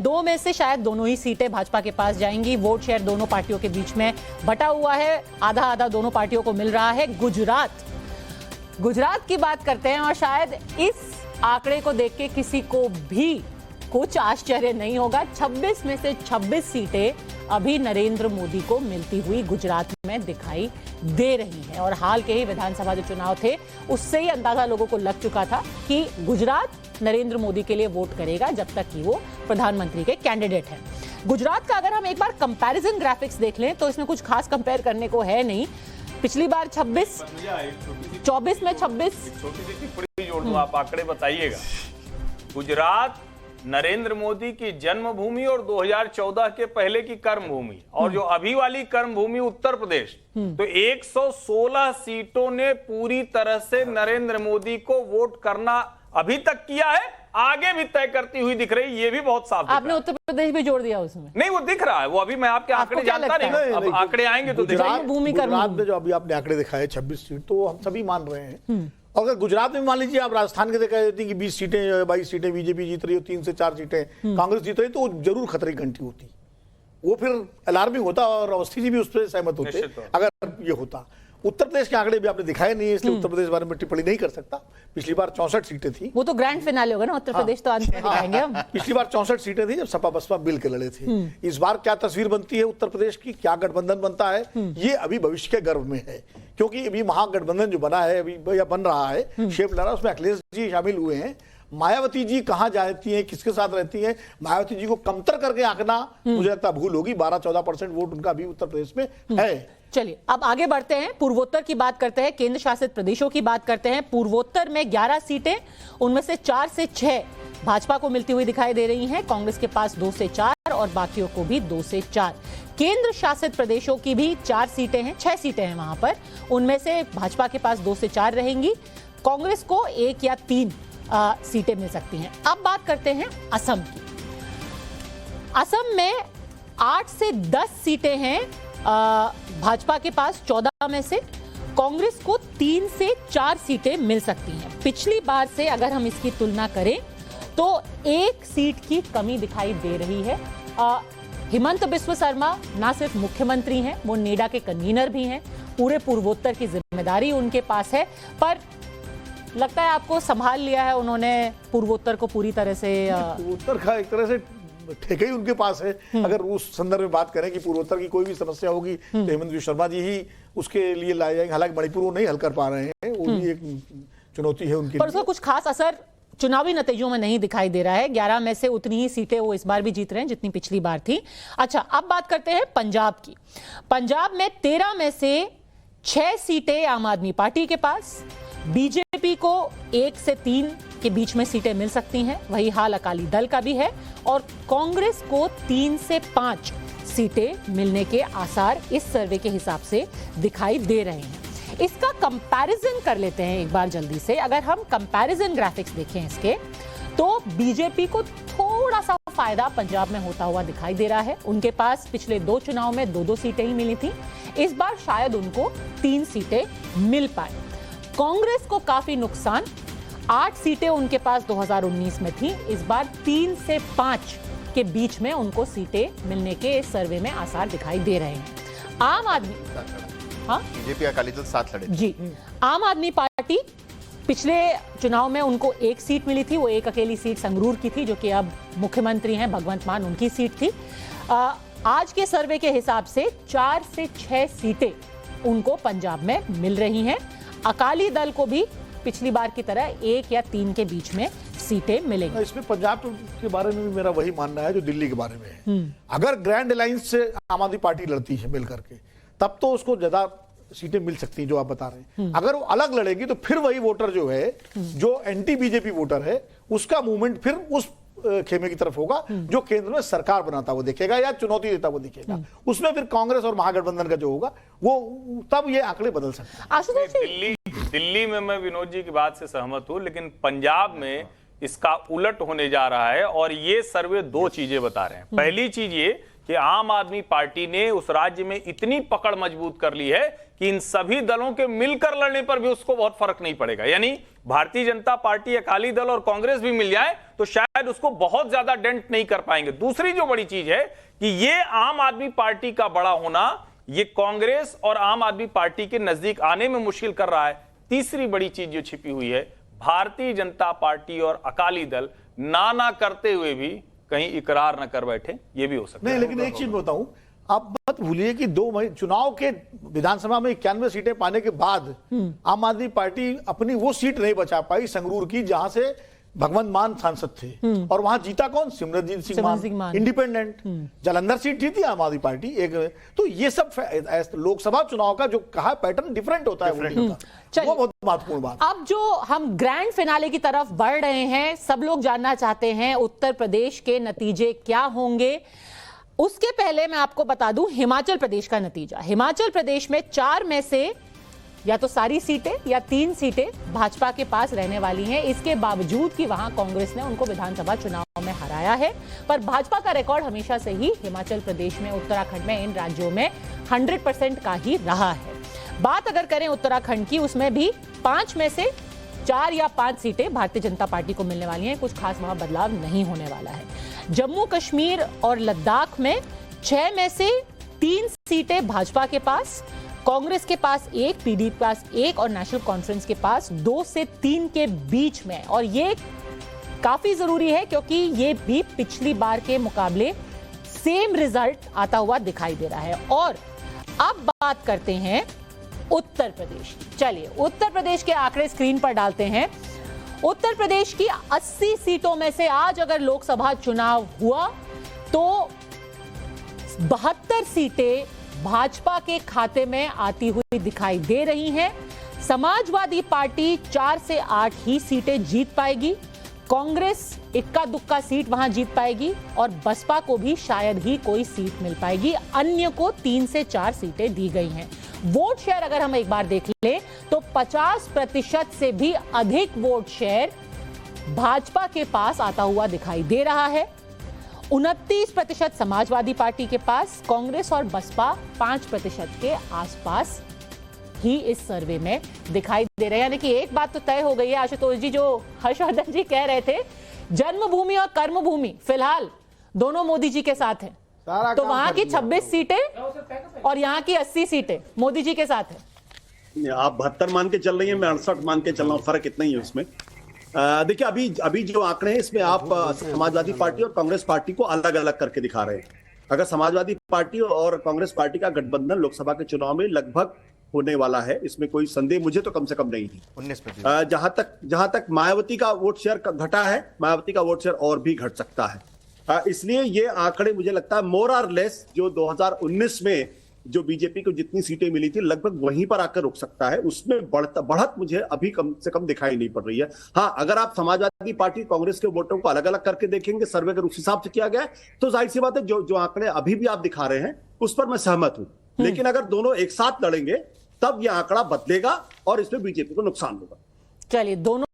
दो में से शायद दोनों ही सीटें भाजपा के पास जाएंगी। वोट शेयर दोनों पार्टियों के बीच में बटा हुआ है, आधा आधा दोनों पार्टियों को मिल रहा है। गुजरात की बात करते हैं और शायद इस आंकड़े को देख के किसी को भी कुछ आश्चर्य नहीं होगा। 26 में से 26 सीटें अभी नरेंद्र मोदी को मिलती हुई गुजरात में दिखाई दे रही हैं और हाल के ही विधानसभा जो चुनाव थे उससे ही अंदाजा लोगों को लग चुका था कि गुजरात नरेंद्र मोदी के लिए वोट करेगा जब तक कि वो प्रधानमंत्री के कैंडिडेट हैं। गुजरात का अगर हम एक बार कंपैरिजन ग्राफिक्स देख लें तो इसमें कुछ खास कंपेयर करने को है नहीं। पिछली बार 24 में 26 छोटी सी टिप्पणी जोड़ दूं, आप आंकड़े बताइएगा। गुजरात नरेंद्र मोदी की जन्मभूमि और 2014 के पहले की कर्मभूमि और जो अभी वाली कर्मभूमि उत्तर प्रदेश, तो 116 सीटों ने पूरी तरह से नरेंद्र मोदी को वोट करना अभी तक किया है, आगे भी तय करती हुई दिख रही। ये भी बहुत साफ। आपने उत्तर प्रदेश भी जोड़ दिया उसमें? नहीं, वो दिख रहा है, वो अभी मैं आपके आंकड़े जानता नहीं, अब आंकड़े आएंगे तो गुजरात में जो अभी आपने आंकड़े दिखाए 26 सीट, तो हम सभी मान रहे हैं। अगर गुजरात में मान लीजिए आप राजस्थान के देखा जाती कि 20 सीटें 22 सीटें बीजेपी जीत रही हो, 3 से 4 सीटें कांग्रेस जीत रही, तो जरूर खतरे की घंटी होती, वो फिर अलार्मिंग होता और अवस्थी जी भी उस पर सहमत होते अगर ये होता। उत्तर प्रदेश के आंकड़े भी आपने दिखाए नहीं है, इसलिए उत्तर प्रदेश बारे में टिप्पणी नहीं कर सकता। पिछली बार 64 सीटें थी, वो तो ग्रैंड फिनाले होगा ना, उत्तर प्रदेश तो अंत में दिखाएंगे हम। पिछली बार 64 सीटें थी जब सपा बसपा मिल के लड़े थे। इस बार क्या तस्वीर बनती है उत्तर प्रदेश की, क्या गठबंधन बनता है, ये अभी भविष्य के गर्भ में है, क्योंकि अभी महागठबंधन जो बना है अभी या बन रहा है, शेप ले रहा है, उसमें अखिलेश जी शामिल हुए हैं। मायावती जी कहां जाती हैं, किसके साथ रहती हैं, मायावती जी को कमतर करके आंकना मुझे लगता है भूल होगी। 12-14% वोट उनका भी उत्तर प्रदेश में है। चलिए अब आगे बढ़ते हैं, पूर्वोत्तर की बात करते हैं, केंद्र शासित प्रदेशों की बात करते हैं। पूर्वोत्तर में 11 सीटें, उनमें से 4 से 6 भाजपा को मिलती हुई दिखाई दे रही हैं। कांग्रेस के पास 2 से 4 और बाकियों को भी 2 से 4। केंद्र शासित प्रदेशों की भी 4 सीटें हैं, 6 सीटें हैं वहां पर, उनमें से भाजपा के पास 2 से 4 रहेंगी। कांग्रेस को 1 या 3 सीटें मिल सकती हैं। अब बात करते हैं असम की। असम में 8 से 10 सीटें हैं भाजपा के पास, 14 में से कांग्रेस को 3 से 4 सीटें मिल सकती हैं। पिछली बार से अगर हम इसकी तुलना करें तो 1 सीट की कमी दिखाई दे रही है। हिमंत बिस्व शर्मा ना सिर्फ मुख्यमंत्री हैं, वो नेडा के कन्वीनर भी हैं, पूरे पूर्वोत्तर की जिम्मेदारी उनके पास है, पर लगता है आपको संभाल लिया है उन्होंने पूर्वोत्तर को पूरी तरह से। पूर्वोत्तर का एक तरह से ठेके ही उनके पास है। अगर उस संदर्भ में बात करें कि पूर्वोत्तर की कोई भी समस्या होगी तो हेमंत बिस्व शर्मा जी ही उसके लिए लाए जाएंगे। हालांकि मणिपुर वो नहीं हल कर पा रहे हैं, वो भी एक चुनौती है उनकी, पर उसका कुछ खास असर चुनावी नतीजों में नहीं दिखाई दे रहा है। 11 में से उतनी ही सीटें वो इस बार भी जीत रहे हैं जितनी पिछली बार थी। अच्छा, अब बात करते हैं पंजाब की। पंजाब में 13 में से 6 सीटें आम आदमी पार्टी के पास, बीजेपी को 1 से 3 के बीच में सीटें मिल सकती हैं, वही हाल अकाली दल का भी है, और कांग्रेस को 3 से 5 सीटें मिलने के आसार इस सर्वे के हिसाब से दिखाई दे रहे हैं। इसका कंपैरिजन कर लेते हैं एक बार जल्दी से। अगर हम कंपैरिजन ग्राफिक्स देखें इसके, तो बीजेपी को थोड़ा सा फायदा पंजाब में होता हुआ दिखाई दे रहा है। उनके पास पिछले 2 चुनाव में 2-2 सीटें ही मिली थी, इस बार शायद उनको 3 सीटें मिल पाए। कांग्रेस को काफी नुकसान, 8 सीटें उनके पास 2019 में थी, इस बार 3 से 5 के बीच में उनको सीटें मिलने के इस सर्वे में आसार दिखाई दे रहे हैं। आम आदमी, हाँ, बीजेपी अकाली दल साथ लड़े जी। आम आदमी पार्टी पिछले चुनाव में उनको 1 सीट मिली थी, वो एक अकेली सीट संगरूर की थी, जो कि अब मुख्यमंत्री हैं भगवंत मान, उनकी सीट थी। आज के सर्वे के हिसाब से 4 से 6 सीटें उनको पंजाब में मिल रही हैं। अकाली दल को भी पिछली बार की तरह 1 या 3 के बीच में सीटें मिलेंगी। इसमें पंजाब के बारे में भी मेरा वही मानना है जो दिल्ली के बारे में है। अगर ग्रैंड अलायंस से आम आदमी पार्टी लड़ती है मिल करके, तब तो उसको ज्यादा सीटें मिल सकती हैं जो आप बता रहे हैं। अगर वो अलग लड़ेगी तो फिर वही वोटर जो है, जो एंटी बीजेपी वोटर है, उसका मूवमेंट फिर उस खेमे की तरफ होगा जो केंद्र में सरकार बनाता वो दिखेगा या चुनौती देता वो दिखेगा। उसमें फिर कांग्रेस और महागठबंधन का जो होगा वो, तब ये आंकड़े बदल सकते हैं। दिल्ली में मैं विनोद जी की बात से सहमत हूं, लेकिन पंजाब में इसका उलट होने जा रहा है और ये सर्वे 2 चीजें बता रहे हैं। पहली चीज ये कि आम आदमी पार्टी ने उस राज्य में इतनी पकड़ मजबूत कर ली है कि इन सभी दलों के मिलकर लड़ने पर भी उसको बहुत फर्क नहीं पड़ेगा। यानी भारतीय जनता पार्टी, अकाली दल और कांग्रेस भी मिल जाए तो शायद उसको बहुत ज्यादा डेंट नहीं कर पाएंगे। दूसरी जो बड़ी चीज है कि ये आम आदमी पार्टी का बड़ा होना ये कांग्रेस और आम आदमी पार्टी के नजदीक आने में मुश्किल कर रहा है। तीसरी बड़ी चीज जो छिपी हुई है, भारतीय जनता पार्टी और अकाली दल ना करते हुए भी कहीं इकरार न कर बैठे, ये भी हो सकता है। नहीं, लेकिन एक चीज बताऊं, आप मत भूलिए कि 2 महीने चुनाव के विधानसभा में 91 सीटें पाने के बाद आम आदमी पार्टी अपनी वो सीट नहीं बचा पाई संगरूर की, जहां से भगवंत मान सांसद थे, और वहां जीता कौन? सिमरनजीत सिंह मान, इंडिपेंडेंट। जालंधर सीट जीती आम आदमी पार्टी एक। तो ये सब लोकसभा चुनाव का जो कहा पैटर्न डिफरेंट होता है, वो बहुत महत्वपूर्ण बात। अब जो हम ग्रैंड फिनाले की तरफ बढ़ रहे हैं, सब लोग जानना चाहते हैं उत्तर प्रदेश के नतीजे क्या होंगे। उसके पहले मैं आपको बता दूं हिमाचल प्रदेश का नतीजा। हिमाचल प्रदेश में 4 में से या तो सारी सीटें या 3 सीटें भाजपा के पास रहने वाली हैं। इसके बावजूद कि वहां कांग्रेस ने उनको विधानसभा चुनाव में हराया है, पर भाजपा का रिकॉर्ड हमेशा से ही हिमाचल प्रदेश में, उत्तराखंड में, इन राज्यों में 100% का ही रहा है। बात अगर करें उत्तराखंड की, उसमें भी 5 में से 4 या 5 सीटें भारतीय जनता पार्टी को मिलने वाली हैं। कुछ खास वहां बदलाव नहीं होने वाला है। जम्मू कश्मीर और लद्दाख में 6 में से 3 सीटें भाजपा के पास, कांग्रेस के पास 1, पीडीपी के पास 1 और नेशनल कॉन्फ्रेंस के पास 2 से 3 के बीच में। और ये काफी जरूरी है क्योंकि ये भी पिछली बार के मुकाबले सेम रिजल्ट आता हुआ दिखाई दे रहा है। और अब बात करते हैं उत्तर प्रदेश की। चलिए उत्तर प्रदेश के आंकड़े स्क्रीन पर डालते हैं। उत्तर प्रदेश की 80 सीटों में से आज अगर लोकसभा चुनाव हुआ तो 72 सीटें भाजपा के खाते में आती हुई दिखाई दे रही हैं। समाजवादी पार्टी 4 से 8 ही सीटें जीत पाएगी, कांग्रेस इक्का दुक्का सीट वहां जीत पाएगी और बसपा को भी शायद ही कोई सीट मिल पाएगी। अन्य को 3 से 4 सीटें दी गई हैं। वोट शेयर अगर हम एक बार देख लें तो 50% से भी अधिक वोट शेयर भाजपा के पास आता हुआ दिखाई दे रहा है। 29% समाजवादी पार्टी के पास, कांग्रेस और बसपा 5% के आसपास ही इस सर्वे में दिखाई दे रहे हैं। यानी कि एक बात तो तय हो गई है आशुतोष जी, जो हर्षवर्धन जी कह रहे थे, जन्मभूमि और कर्मभूमि फिलहाल दोनों मोदी जी के साथ हैं। तो वहां की 26 सीटें और यहाँ की 80 सीटें मोदी जी के साथ है। आप 72 मान के चल रही हैं, मैं 68 मान के चल रहा हूँ, फर्क इतना ही है उसमें। देखिए अभी जो आंकड़े हैं इसमें आप समाजवादी पार्टी और कांग्रेस पार्टी को अलग अलग करके दिखा रहे हैं। अगर समाजवादी पार्टी और कांग्रेस पार्टी का गठबंधन लोकसभा के चुनाव में लगभग होने वाला है, इसमें कोई संदेह मुझे तो कम से कम नहीं थी। 19%। जहां तक मायावती का वोट शेयर घटा है, मायावती का वोट शेयर और भी घट सकता है। इसलिए ये आंकड़े मुझे लगता है मोर और लेस जो 2019 में जो बीजेपी को जितनी सीटें मिली थी लगभग वहीं पर आकर रुक सकता है। उसमें बढ़त मुझे अभी कम से कम दिखाई नहीं पड़ रही है। हाँ, अगर आप समाजवादी पार्टी कांग्रेस के वोटों को अलग अलग करके देखेंगे, सर्वे अगर उस हिसाब से किया गया है, तो जाहिर सी बात है जो आंकड़े अभी भी आप दिखा रहे हैं उस पर मैं सहमत हूं। लेकिन अगर दोनों एक साथ लड़ेंगे तब यह आंकड़ा बदलेगा और इसमें बीजेपी को नुकसान होगा। चलिए दोनों